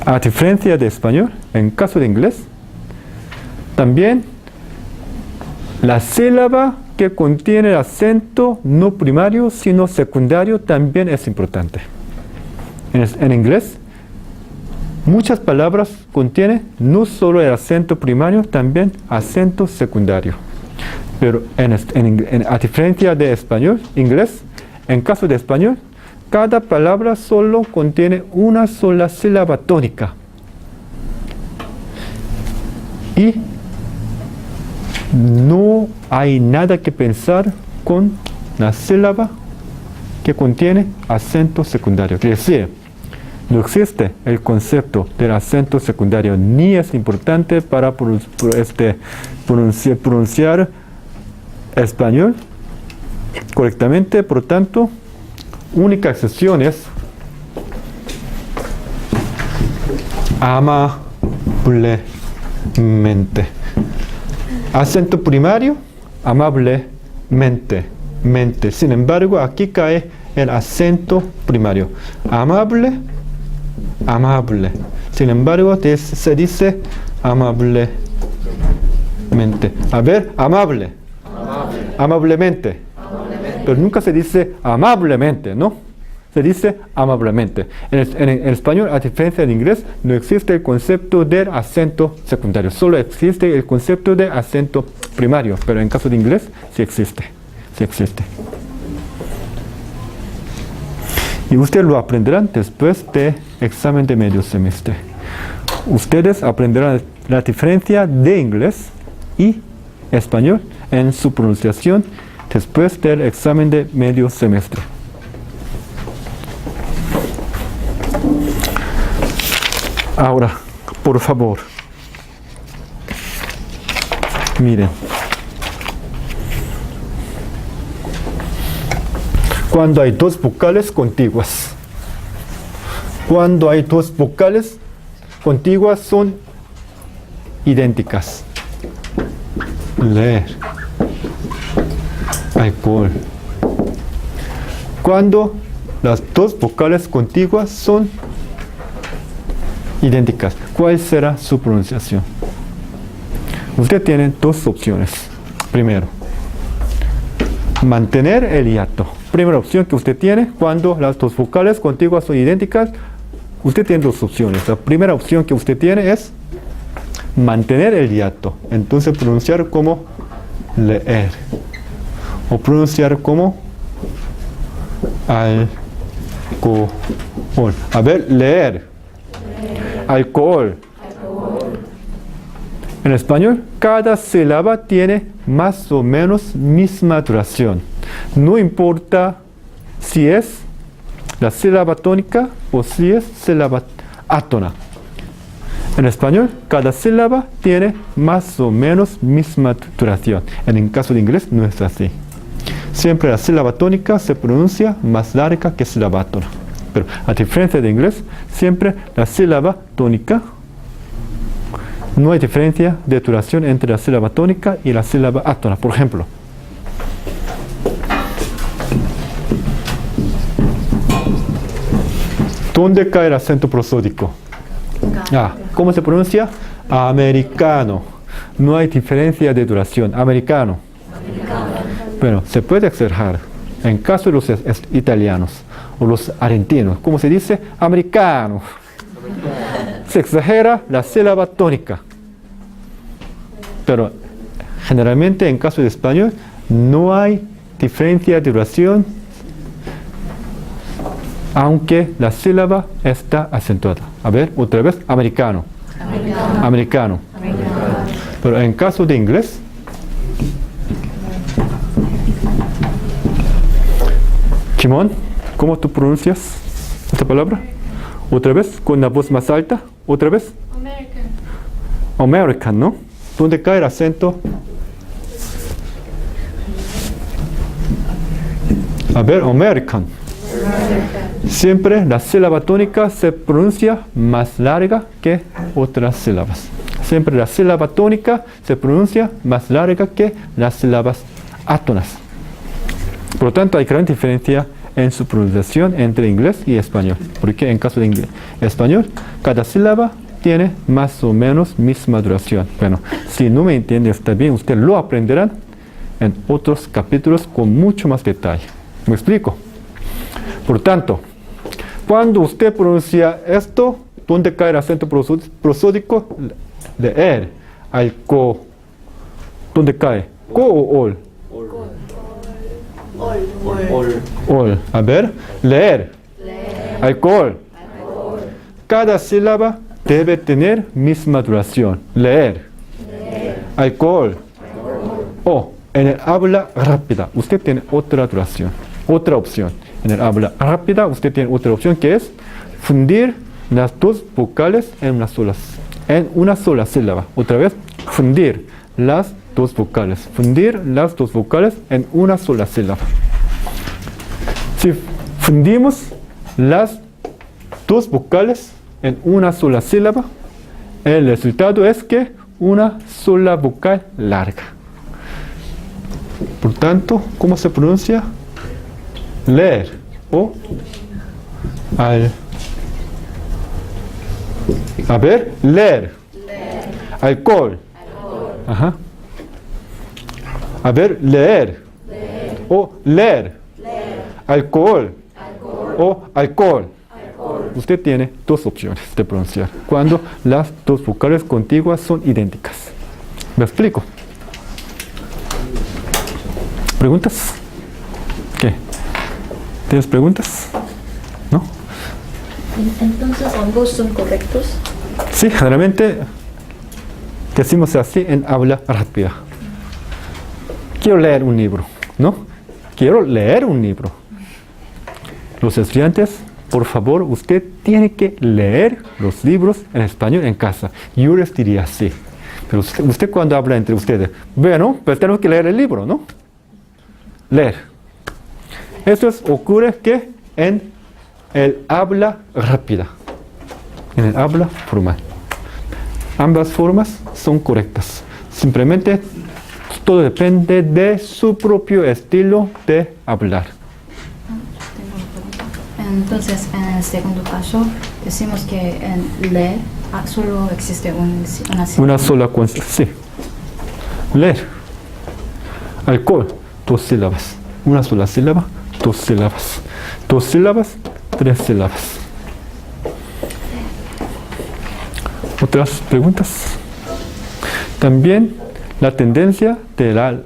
A diferencia de español, en caso de inglés, también la sílaba que contiene el acento no primario sino secundario también es importante. En inglés, muchas palabras contienen no solo el acento primario, también acento secundario. Pero a diferencia de español, inglés, en caso de español, cada palabra solo contiene una sola sílaba tónica. Y no hay nada que pensar con la sílaba que contiene acento secundario. Es decir, no existe el concepto del acento secundario, ni es importante para pronunciar español correctamente. Por tanto, única excepción es amablemente. Acento primario, amablemente, mente. Sin embargo, aquí cae el acento primario. Amable, amable. Sin embargo, se dice amablemente. A ver, amable. Amablemente. Pero nunca se dice amablemente, ¿no? Se dice amablemente. En español, a diferencia del inglés, no existe el concepto del acento secundario. Solo existe el concepto de acento primario. Pero en caso de inglés, sí existe. Sí existe. Y ustedes lo aprenderán después del examen de medio semestre. Ustedes aprenderán la diferencia de inglés y español en su pronunciación después del examen de medio semestre. Ahora, por favor, miren. Cuando hay dos vocales contiguas. Cuando hay dos vocales contiguas son idénticas. Leer. Alcohol. Cuando las dos vocales contiguas son idénticas, ¿cuál será su pronunciación? Usted tiene dos opciones. Primero, mantener el hiato. Primera opción que usted tiene, cuando las dos vocales contiguas son idénticas, usted tiene dos opciones. La primera opción que usted tiene es mantener el hiato. Entonces pronunciar como leer. O pronunciar como alcohol. A ver, leer. Alcohol. En español, cada sílaba tiene más o menos misma duración. No importa si es la sílaba tónica o si es sílaba átona. En español, cada sílaba tiene más o menos misma duración. En el caso de inglés, no es así. Siempre la sílaba tónica se pronuncia más larga que sílaba átona. Pero a diferencia de inglés, siempre la sílaba tónica, no hay diferencia de duración entre la sílaba tónica y la sílaba átona. Por ejemplo, ¿dónde cae el acento prosódico? ¿Cómo se pronuncia? Americano. No hay diferencia de duración. Americano. Bueno, se puede exagerar. En caso de los italianos o los argentinos, ¿cómo se dice? Americano. Se exagera la sílaba tónica. Pero generalmente en caso de español no hay diferencia de duración, aunque la sílaba está acentuada. A ver, otra vez, americano. Americano. Pero en caso de inglés, Chimón, ¿cómo tú pronuncias esta palabra? Otra vez, con la voz más alta. Otra vez. American. American, ¿no? ¿Dónde cae el acento? A ver, American. Siempre la sílaba tónica se pronuncia más larga que otras sílabas. Siempre la sílaba tónica se pronuncia más larga que las sílabas átonas. Por lo tanto, hay gran diferencia en su pronunciación entre inglés y español. Porque en caso de español, cada sílaba tiene más o menos misma duración. Bueno, si no me entiende está bien, ustedes lo aprenderán en otros capítulos con mucho más detalle. ¿Me explico? Por tanto, cuando usted pronuncia esto, ¿dónde cae el acento prosódico? Leer. Al co. ¿Dónde cae? ¿Co o ol? Ol. A ver, leer. Alcohol. Cada sílaba debe tener misma duración. Leer. Alcohol. O, en el habla rápida, usted tiene otra duración, otra opción. En el habla rápida, usted tiene otra opción que es fundir las dos vocales en una sola sílaba. Otra vez, fundir las dos vocales. Fundir las dos vocales en una sola sílaba. Si fundimos las dos vocales en una sola sílaba, el resultado es que una sola vocal larga. Por tanto, ¿cómo se pronuncia? Leer o al. A ver, leer. Alcohol. Ajá. A ver, leer. O leer. Alcohol. O alcohol. Usted tiene dos opciones de pronunciar cuando las dos vocales contiguas son idénticas. ¿Me explico? ¿Preguntas? ¿Qué? ¿Tienes preguntas? ¿No? Entonces, ambos son correctos. Sí, generalmente decimos así en habla rápida. Quiero leer un libro, ¿no? Quiero leer un libro. Los estudiantes, por favor, usted tiene que leer los libros en español en casa. Yo les diría así. Pero usted cuando habla entre ustedes, bueno, pues tenemos que leer el libro, ¿no? Leer. Esto ocurre que en el habla rápida, en el habla formal. Ambas formas son correctas. Simplemente todo depende de su propio estilo de hablar. Entonces, en el segundo caso, decimos que en leer solo existe una sola sí. Leer. Alcohol, dos sílabas. Una sola sílaba, dos sílabas. Dos sílabas, tres sílabas. ¿Otras preguntas? También la tendencia de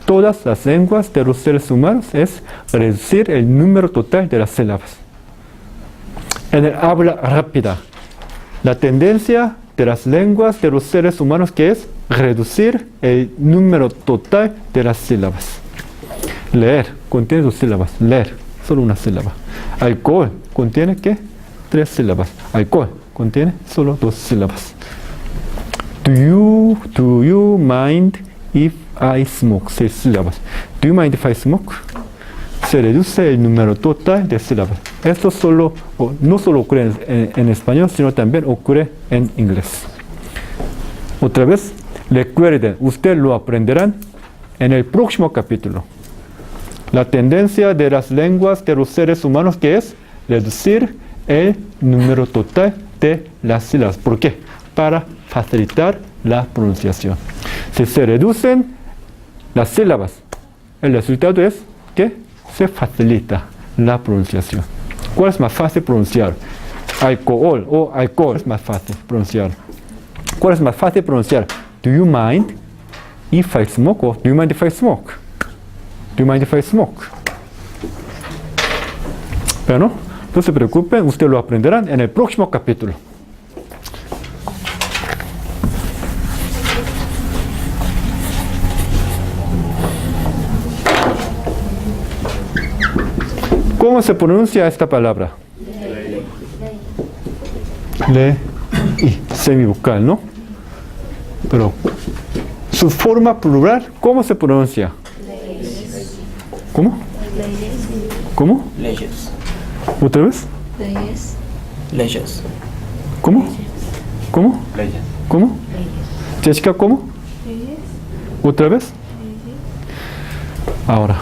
todas las lenguas de los seres humanos es reducir el número total de las sílabas. En el habla rápida, la tendencia de las lenguas de los seres humanos que es reducir el número total de las sílabas. Leer contiene dos sílabas. Leer, solo una sílaba. Alcohol contiene ¿qué? Tres sílabas. Alcohol contiene solo dos sílabas. Do you mind if I smoke? 6 sílabas. Do you mind if I smoke? Se reduce el número total de sílabas. Esto no solo ocurre en español, sino también ocurre en inglés. Otra vez, recuerden, ustedes lo aprenderán en el próximo capítulo. La tendencia de las lenguas de los seres humanos que es reducir el número total de las sílabas. ¿Por qué? Para facilitar la pronunciación. Si se reducen las sílabas, el resultado es que se facilita la pronunciación. ¿Cuál es más fácil pronunciar? Alcohol o alcohol es más fácil pronunciar. ¿Cuál es más fácil pronunciar? Do you mind if I smoke? O do you mind if I smoke? Do you mind if I smoke? Pero no se preocupen, ustedes lo aprenderán en el próximo capítulo. ¿Cómo se pronuncia esta palabra? Le y semivocal, ¿no? Pero su forma plural, ¿cómo se pronuncia? ¿Cómo? ¿Cómo? Leyes. ¿Otra vez? Leyes. Leyes. ¿Cómo? ¿Cómo? Leyes. ¿Cómo? Jessica, ¿cómo? ¿Otra vez? Ahora,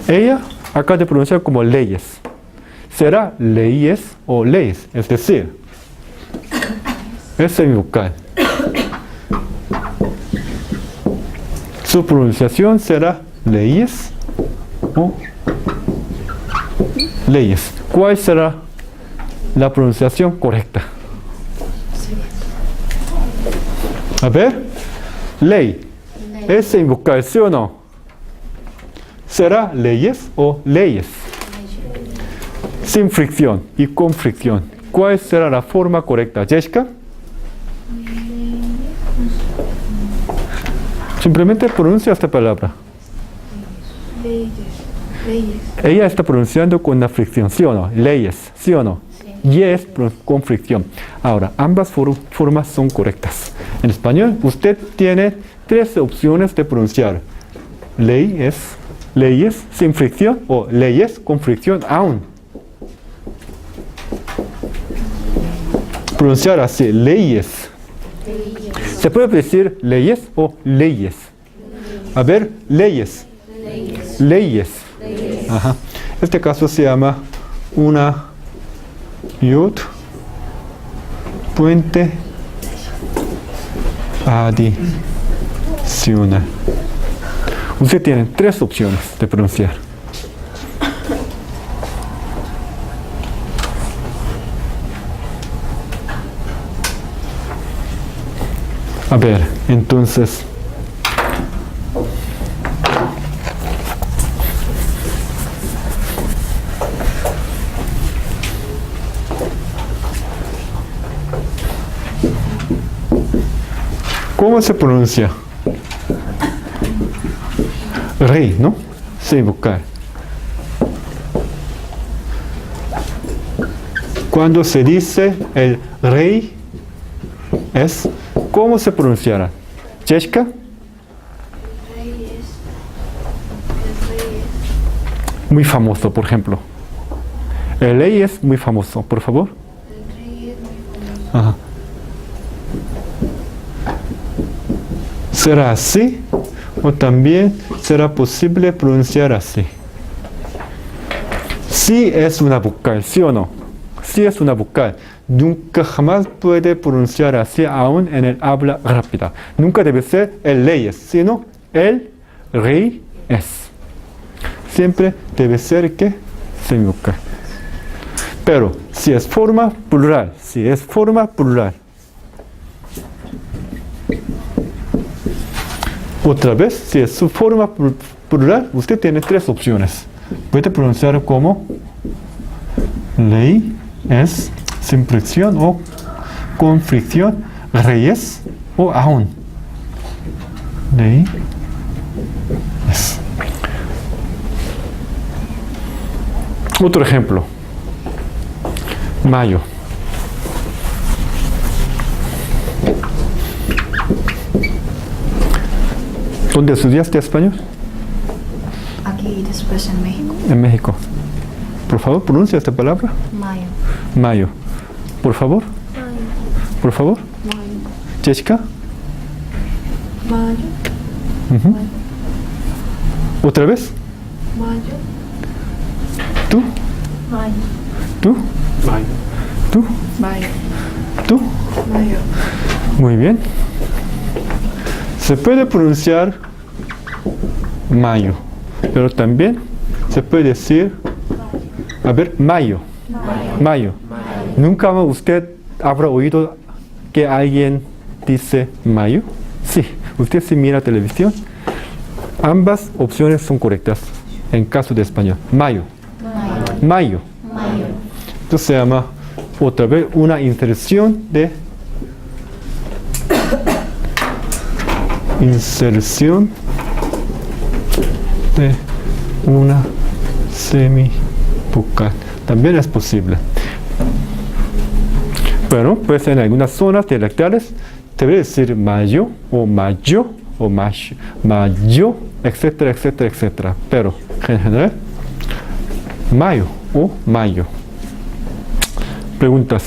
ella acaba de pronunciar como leyes. Será leyes o leyes, es decir, es semivocal. Su pronunciación será leyes o leyes. ¿Cuál será la pronunciación correcta? A ver, ley. ¿Es semivocal, sí o no? ¿Será leyes o leyes? Sin fricción y con fricción. ¿Cuál será la forma correcta? Jessica. Simplemente pronuncia esta palabra. Ella está pronunciando con la fricción, ¿sí o no? Leyes, ¿sí o no? Yes, con fricción. Ahora, ambas formas son correctas. En español, usted tiene 3 opciones de pronunciar. Leyes sin fricción o leyes con fricción aún. Pronunciar así, leyes. Se puede decir leyes o leyes. A ver, leyes. Leyes. Ajá. Este caso se llama una yod puente adicional. Usted tiene 3 opciones de pronunciar. A ver, entonces, ¿cómo se pronuncia? Rey, ¿no? Semivocal. Cuando se dice el rey es, ¿cómo se pronunciará? Jessica. Muy famoso, por ejemplo. El rey es muy famoso, por favor. Ajá. ¿Será así? O también será posible pronunciar así. Sí es una vocal, ¿sí o no? Sí es una vocal. Nunca jamás puede pronunciar así aún en el habla rápida. Nunca debe ser el leyes, sino el rey es. Siempre debe ser que semivocal. Pero si es forma plural, otra vez, si es su forma plural, usted tiene 3 opciones. Puede pronunciar como ley es sin fricción o con fricción, reyes o aún. Ley es. Otro ejemplo. Mayo. ¿Dónde estudiaste español? Aquí después en México. En México. Por favor, pronuncia esta palabra. Mayo. Mayo. Por favor. Por favor. Jessica. Mayo. ¿Otra vez? Mayo. ¿Tú? Mayo. ¿Tú? ¿Tú? Mayo. ¿Tú? Mayo. Muy bien. Se puede pronunciar mayo, pero también se puede decir, a ver, mayo. Mayo. ¿Nunca usted habrá oído que alguien dice mayo? Sí, usted sí mira televisión. Ambas opciones son correctas en caso de español. Mayo. Mayo. Esto se llama otra vez una inserción de una Semibucal. También es posible. Bueno, pues en algunas zonas dialectales debe decir mayo o mayo o mayo, etcétera, etcétera, etcétera. Pero en general, mayo o mayo. Preguntas.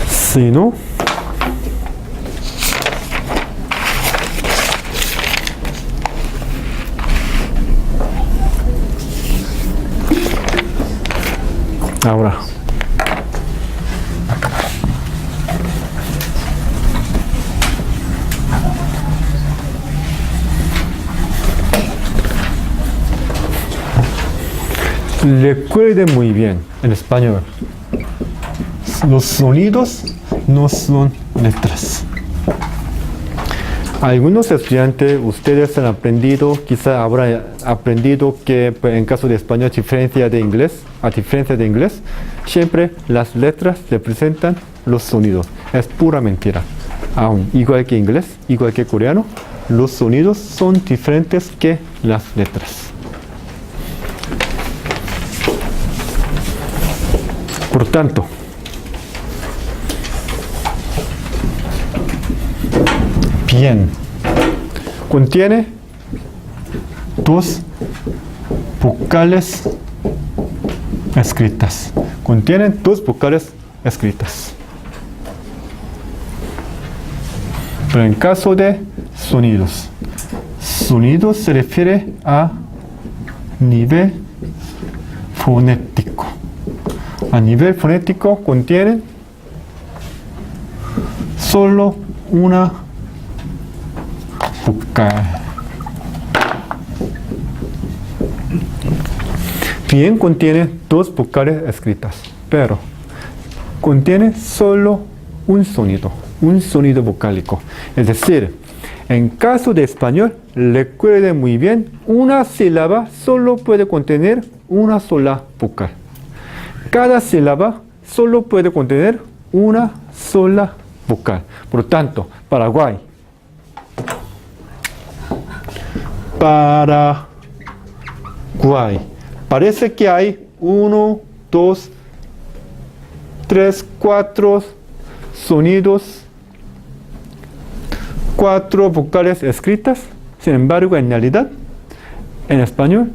Si no, ahora. Recuerden muy bien en español. Los sonidos no son letras. Algunos estudiantes, ustedes han aprendido, quizá habrán aprendido que pues, en caso de español, a diferencia de inglés, siempre las letras representan los sonidos. Es pura mentira. Aún, igual que inglés, igual que coreano, los sonidos son diferentes que las letras. Por tanto, bien, contiene dos vocales escritas. Contienen dos vocales escritas. Pero en caso de sonidos, sonidos se refiere a nivel fonético. A nivel fonético contienen solo una vocal. Bien, contiene dos vocales escritas, pero contiene solo un sonido vocálico. Es decir, en caso de español, recuerden muy bien, una sílaba solo puede contener una sola vocal. Cada sílaba solo puede contener una sola vocal. Por lo tanto, Paraguay. Paraguay. Parece que hay 1, 2, 3, 4 sonidos, 4 vocales escritas. Sin embargo, en realidad, en español,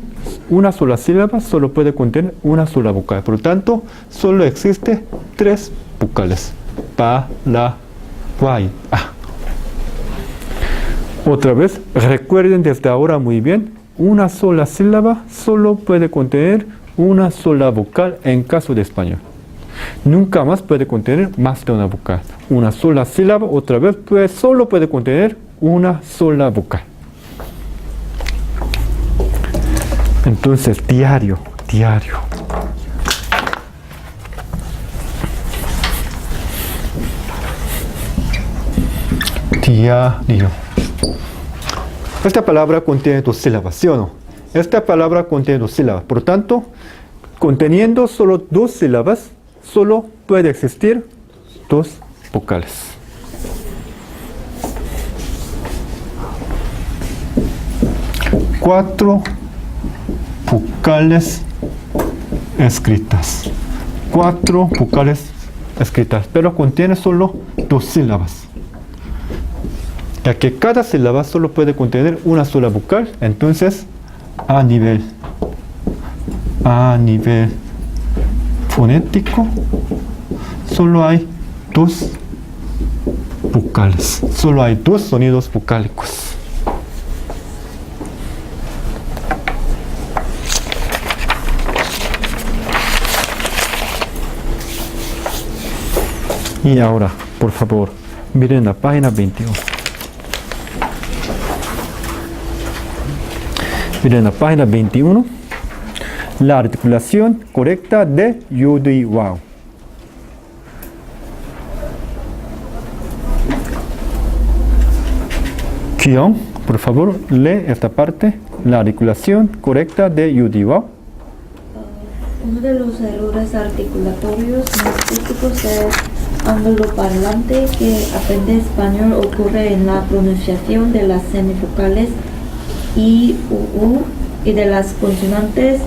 una sola sílaba solo puede contener una sola vocal. Por lo tanto, solo existe 3 vocales. Paraguay. Otra vez, recuerden desde ahora muy bien, una sola sílaba solo puede contener una sola vocal en caso de español. Nunca más puede contener más de una vocal. Una sola sílaba, otra vez, solo puede contener una sola vocal. Entonces, diario. Esta palabra contiene 2 sílabas, ¿sí o no? Esta palabra contiene 2 sílabas. Por tanto, conteniendo solo 2 sílabas, solo puede existir 2 vocales. Cuatro vocales escritas. 4 vocales escritas, pero contiene solo 2 sílabas. Ya que cada sílaba solo puede contener una sola vocal, entonces a nivel fonético solo hay 2 vocales, solo hay 2 sonidos vocálicos. Y ahora, por favor, miren la página 21. Miren la página 21. La articulación correcta de yudo y wow. Kion, por favor, lee esta parte. La articulación correcta de yudo y wow. Uno de los errores articulatorios más típicos del angloparlante que aprende español ocurre en la pronunciación de las semivocales I, U, y de las consonantes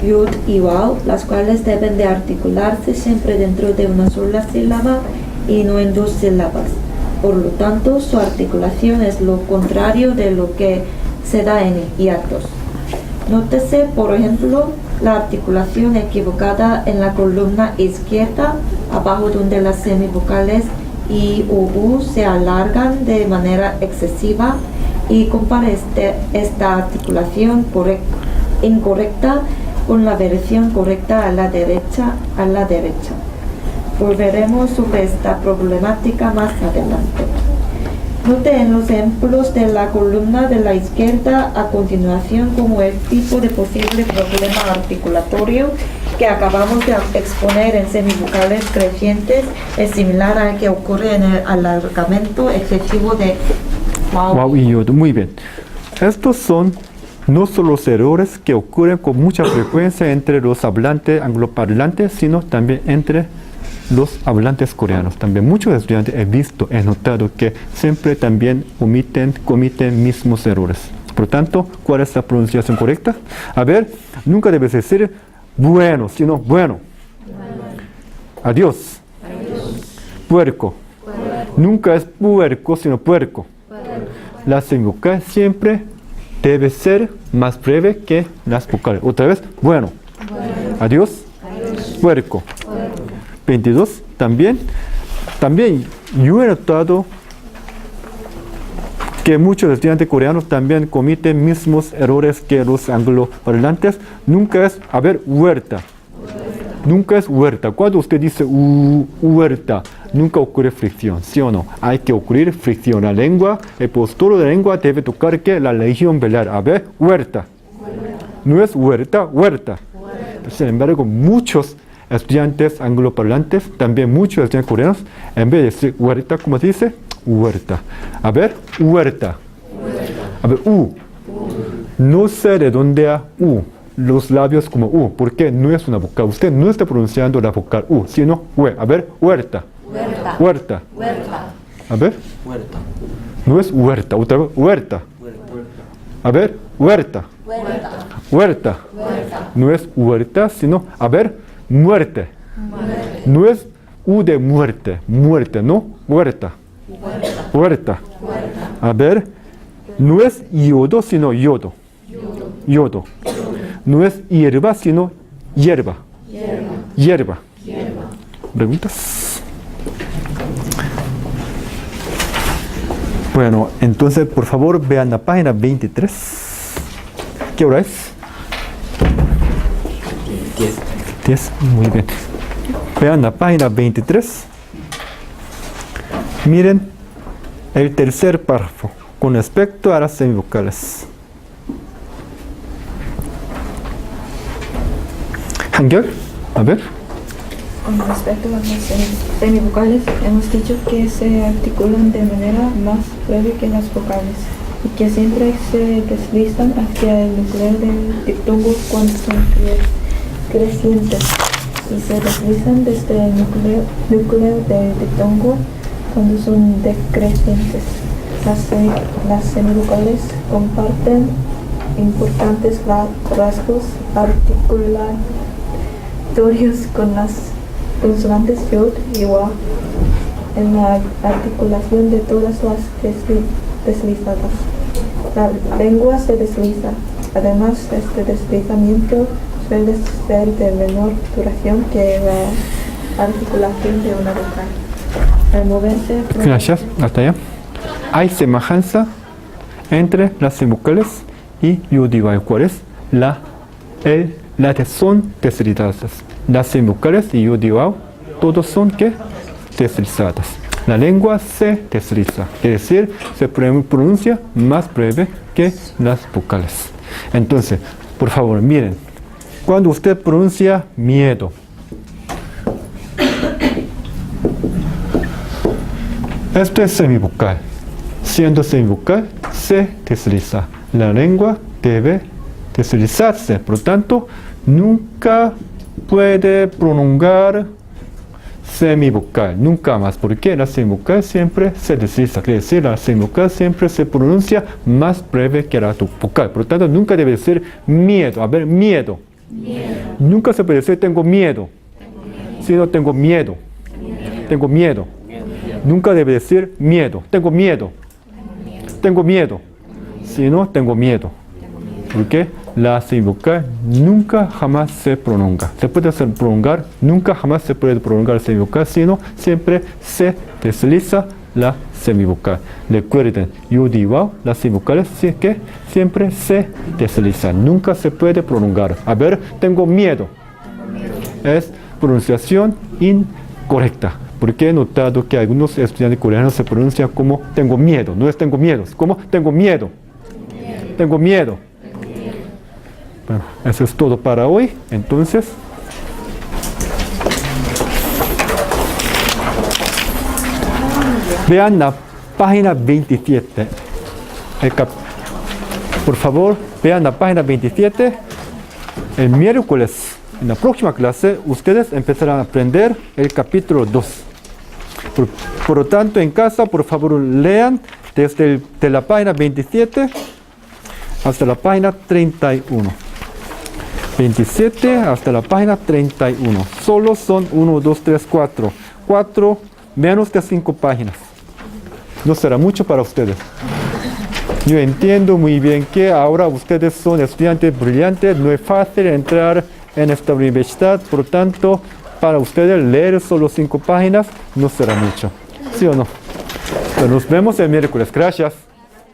yud y waw, las cuales deben de articularse siempre dentro de una sola sílaba y no en dos sílabas. Por lo tanto, su articulación es lo contrario de lo que se da en hiatos. Nótese, por ejemplo, la articulación equivocada en la columna izquierda, abajo donde las semivocales I o U se alargan de manera excesiva, y compare esta articulación incorrecta con la versión correcta a la derecha. Volveremos sobre esta problemática más adelante. Note en los ejemplos de la columna de la izquierda a continuación como el tipo de posible problema articulatorio que acabamos de exponer en semivocales crecientes es similar al que ocurre en el alargamiento excesivo de Wow y yod. Muy bien. Estos son no solo los errores que ocurren con mucha frecuencia entre los hablantes angloparlantes, sino también entre los hablantes coreanos. También muchos estudiantes he notado que siempre también comiten mismos errores. Por lo tanto, ¿cuál es la pronunciación correcta? A ver, nunca debes decir bueno, sino bueno. Adiós. Puerco. Nunca es puerco, sino puerco. La semivocal siempre debe ser más breve que las vocales. Otra vez, bueno. Adiós. Puerco. 22. También yo he notado que muchos estudiantes coreanos también cometen mismos errores que los angloparlantes. Nunca es, huerta. Nunca es huerta. Cuando usted dice huerta, nunca ocurre fricción, ¿sí o no? Hay que ocurrir fricción. La lengua, el posturo de la lengua debe tocar que la región velar. Huerta. No es huerta, huerta. Sin embargo, muchos estudiantes angloparlantes, también muchos estudiantes coreanos, en vez de decir huerta, ¿cómo se dice? Huerta. Huerta. U. No se redondea U. Los labios como U, porque no es una vocal. Usted no está pronunciando la vocal U, sino huerta. Huerta. Huerta. Huerta. No es huerta, otra vez, huerta. Huerta. Huerta. No es huerta, sino, muerte. No es U de muerte, no, huerta. Huerta. No es yodo, sino yodo. No es hierba, sino hierba. ¿Preguntas? Bueno, entonces por favor vean la página 23. ¿Qué hora es? 10. Muy bien. Vean la página 23. Miren el tercer párrafo con respecto a las semivocales. 한결, Con respecto a las semivocales, hemos dicho que se articulan de manera más breve que las vocales y que siempre se deslizan hacia el núcleo del diptongo cuando son crecientes y se deslizan desde el núcleo del diptongo cuando son decrecientes. Las semivocales comparten importantes rasgos articulatorios con las consonantes yod y wa en la articulación de todas las deslizadas. La lengua se desliza. Además, este deslizamiento suele ser de menor duración que la articulación de una vocal. Al moverse... Gracias, hasta allá. Hay semejanza entre las semivocales y yod y wa. ¿Cuál es? Las que son deslizadas. Las semivocales y yod y wa, todos son ¿qué? Deslizadas. La lengua se desliza, es decir, se pronuncia más breve que las vocales. Entonces, por favor, miren, cuando usted pronuncia miedo, esto es semivocal. Siendo semivocal, se desliza. La lengua debe deslizarse, por lo tanto, nunca puede prolongar semivocal, nunca más, porque la semivocal siempre se desliza, quiere decir, la semivocal siempre se pronuncia más breve que la vocal, por lo tanto, nunca debe decir miedo, a ver, miedo. Nunca se puede decir tengo miedo, sino tengo miedo, tengo miedo. Nunca debe decir miedo, tengo miedo, tengo miedo, sino tengo miedo. Porque la semivocal nunca jamás se prolonga. Se puede hacer prolongar, nunca jamás se puede prolongar la semivocal, sino siempre se desliza la semivocal. Recuerden, yudi, wow, las semivocales sí que siempre se deslizan, nunca se puede prolongar. A ver, tengo miedo. Es pronunciación incorrecta. Porque he notado que algunos estudiantes coreanos se pronuncian como tengo miedo. No es tengo miedo, es como tengo miedo. Tengo miedo. Bueno, eso es todo para hoy. Entonces, vean la página 27. Por favor, vean la página 27. El miércoles, en la próxima clase, ustedes empezarán a aprender el capítulo 2. Por lo tanto, en casa, por favor, lean desde la página 27 hasta la página 31. 27 hasta la página 31. Solo son 1, 2, 3, 4. 4, menos de 5 páginas. No será mucho para ustedes. Yo entiendo muy bien que ahora ustedes son estudiantes brillantes. No es fácil entrar en esta universidad. Por lo tanto, para ustedes leer solo 5 páginas no será mucho. ¿Sí o no? Pero nos vemos el miércoles. Gracias.